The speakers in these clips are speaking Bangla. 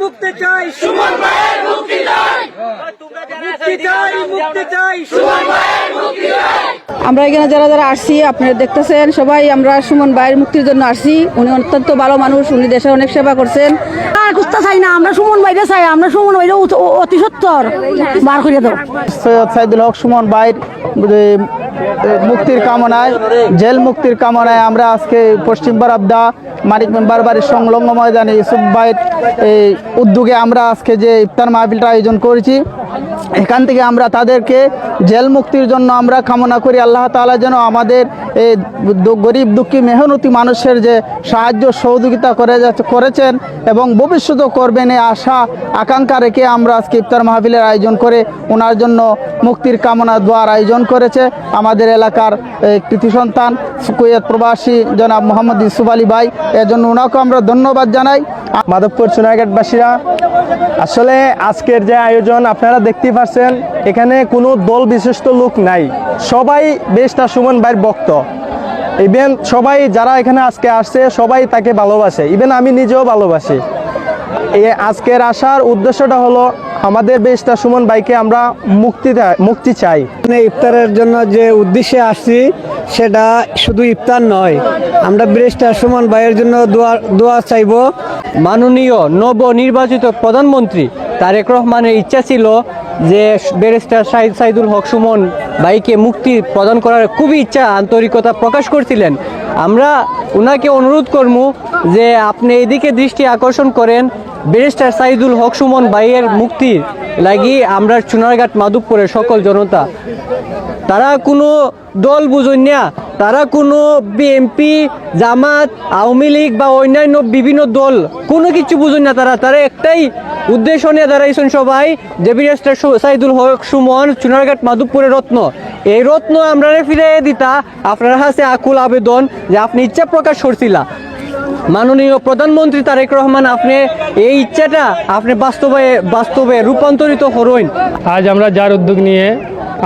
মুক্তি চাই সুমন ভাইয়ের মুক্তি চাই মুক্তি চাই মুক্তি চাই সুমন ভাইয়ের মুক্তি চাই। আমরা এখানে যারা যারা আসছি আপনারা দেখতেছেন সবাই আমরা সুমন ভাইয়ের মুক্তির জন্য আসছি। উনি অত্যন্ত ভালো মানুষ, উনি দেশের অনেক সেবা করছেন। আর কুস্তা চাই না, আমরা সুমন ভাইরে চাই, আমরা সুমন ভাইরে অতি সত্তর বার করে দাও। সৈয়দ সাইদুল হক সুমন ভাইয়ের মুক্তির কামনায়, জেল মুক্তির কামনায় আমরা আজকে পশ্চিম বারাবদা মানিক মেম্বার বাড়ির সংলগ্ন ময়দানে ইউসুফ ভাইয়ের উদ্যোগে আমরা আজকে যে ইফতার মাহফিলটা আয়োজন করেছি, এখান থেকে আমরা তাদেরকে জেল মুক্তির জন্য আমরা কামনা করি। আল্লাহ তাআলা যেন আমাদের এই গরিব দুঃখী মেহনতি মানুষের যে সাহায্য সহযোগিতা করেছেন এবং ভবিষ্যতেও করবেন এই আশা আকাঙ্ক্ষা রেখে আমরা আজকে ইফতার মাহফিলের আয়োজন করে ওনার জন্য মুক্তির কামনা দোয়ার আয়োজন করেছে আমাদের এলাকার কৃতি সন্তান কুয়েত প্রবাসী জনাব মোহাম্মদ ইউসুফ আলী ভাই। এজন্য ওনাকে আমরা ধন্যবাদ জানাই। মাধবপুর সোনারঘাটবাসীরা, আসলে আজকের যে আয়োজন আপনারা দেখতেই পাচ্ছেন, এখানে কোনো দল বিশিষ্ট লোক নাই, সবাই বেশটা সুমন ভাইয়ের ভক্ত। ইভেন সবাই যারা এখানে আজকে আসছে সবাই তাকে ভালোবাসে, ইভেন আমি নিজেও ভালোবাসি। আজকের আসার উদ্দেশ্যটা হলো আমাদের বেশটা সুমন ভাইকে আমরা মুক্তি চাই। ইফতারের জন্য যে উদ্দেশ্যে আসছি সেটা শুধু ইফতার নয়, আমরা ব্যারিস্টার সুমন ভাইয়ের জন্য দোয়া চাইব। মাননীয় নবনির্বাচিত প্রধানমন্ত্রী তারেক রহমানের ইচ্ছা ছিল যে ব্যারিস্টার সাইদুল হক সুমন ভাইকে মুক্তি প্রদান করার খুবই ইচ্ছা, আন্তরিকতা প্রকাশ করছিলেন। আমরা ওনাকে অনুরোধ করব যে আপনি এদিকে দৃষ্টি আকর্ষণ করেন, ব্যারিস্টার সাইদুল হক সুমন ভাইয়ের মুক্তি লাগি আমরা সোনারঘাট মাধবপুরের সকল জনতা, তারা কোনো দল বুঝেন না, তারা কোনো বিএনপি জামাত আওয়ামী লীগ বা অন্যান্য বিভিন্ন দল কোনো কিছু বুঝেন না, তারা একটাই উদ্দেশ্য নিয়ে দাঁড়াইছেন সবাই যে ব্যারিস্টার সাইদুল হক সুমন সোনারঘাট মাধবপুরের রত্ন। এই রত্ন আমরা ফিরিয়ে দিতা আপনার কাছে আকুল আবেদন যে আপনি ইচ্ছা প্রকাশ করছিলা মাননীয় প্রধানমন্ত্রী তারেক রহমান, আপনি এই ইচ্ছাটা আপনি বাস্তবে রূপান্তরিত করুন। আজ আমরা যার উদ্যোগ নিয়ে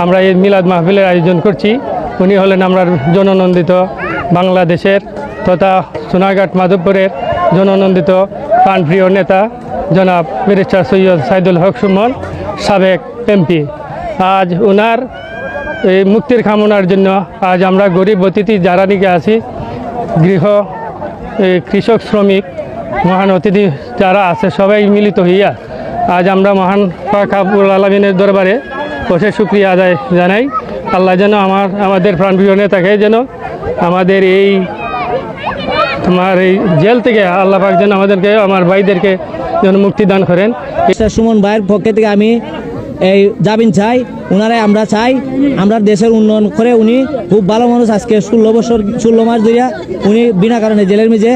আমরা এই মিলাদ মাহফিলের আয়োজন করছি, উনি হলেন আমরা জননন্দিত বাংলাদেশের তথা সোনারঘাট মাধবপুরের জননন্দিত প্রাণপ্রিয় নেতা জনাব ব্যারিস্টার সৈয়দ সাইদুল হক সুমন, সাবেক এমপি। আজ ওনার এই মুক্তির কামনার জন্য আজ আমরা গরিব অতিথি যারা নিকে আছি, কৃষক শ্রমিক মহান অতিথি যারা আছে সবাই মিলিত হইয়া আজ আমরা মহান পাক রব্বুল আলামিনের দরবারে বসে শুকরিয়া আদায় জানাই। আল্লাহ যেন আমাদের প্রাণপ্রিয় নেতাকে যেন আমাদের এই জেল থেকে আল্লাহ পাক যেন আমাদেরকে আমার ভাইদেরকে যেন মুক্তি দান করেন। সুমন ভাইয়ের পক্ষে থেকে আমি এই জামিন চাই, ওনারাই আমরা চাই আমরা দেশের উন্নয়ন করে। উনি খুব ভালো মানুষ, আজকে 16 মাস ধরে উনি বিনা কারণে জেলের মেঝে